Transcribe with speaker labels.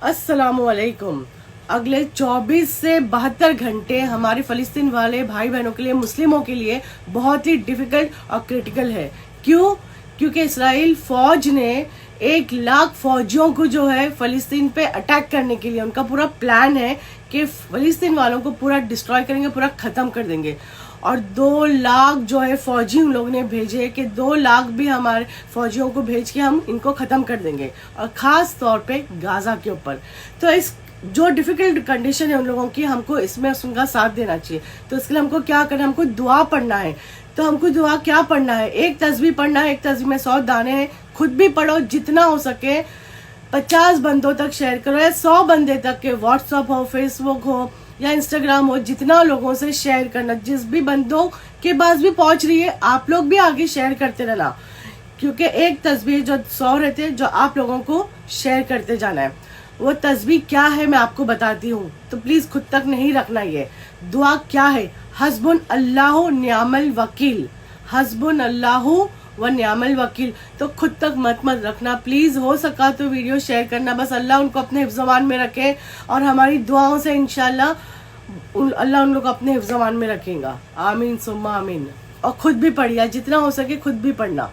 Speaker 1: अस्सलाम वालेकुम। अगले 24 से 72 घंटे हमारे फ़लस्तीन वाले भाई बहनों के लिए, मुस्लिमों के लिए बहुत ही डिफ़िकल्ट और क्रिटिकल है। क्यों? क्योंकि इसराइल फ़ौज ने 1 लाख फ़ौजियों को जो है फ़लस्तीन पे अटैक करने के लिए, उनका पूरा प्लान है कि फ़लस्तीन वालों को पूरा डिस्ट्रॉय करेंगे, पूरा ख़त्म कर देंगे। और 2 लाख जो है फ़ौजी उन लोगों ने भेजे कि 2 लाख भी हमारे फ़ौजियों को भेज के हम इनको ख़त्म कर देंगे, और ख़ास तौर पे गाज़ा के ऊपर। तो इस जो डिफ़िकल्ट कंडीशन है उन लोगों की, हमको इसमें उनका साथ देना चाहिए। तो इसके लिए हमको क्या करना है? हमको दुआ पढ़ना है। तो हमको दुआ क्या पढ़ना है? एक तस्बीह पढ़ना है, एक तस्बीह में 100 दाने हैं। खुद भी पढ़ो, जितना हो सके 50 बंदों तक शेयर करो, या 100 बंदे तक के, व्हाट्सअप हो, फेसबुक हो या इंस्टाग्राम हो, जितना लोगों से शेयर करना, जिस भी बंदों के पास भी पहुंच रही है, आप लोग भी आगे शेयर करते रहना। क्योंकि एक तस्बीह जो 100 रहते हैं, जो आप लोगों को शेयर करते जाना है। वो तस्बीह क्या है मैं आपको बताती हूँ, तो प्लीज़ खुद तक नहीं रखना। ये दुआ क्या है? हस्बुन अल्लाहु नियामल वकील, हस्बुन अल्लाहु व नियामल वकील। तो खुद तक मत रखना प्लीज़। हो सका तो वीडियो शेयर करना। बस अल्लाह उनको अपने हिफ्ज़-ए-मान में रखे, और हमारी दुआओं से इंशाल्लाह अल्लाह उन लोग को अपने हिफ्ज़-ए-मान में रखेगा। आमीन सुम्मा आमीन। और खुद भी पढ़िए, जितना हो सके खुद भी पढ़ना।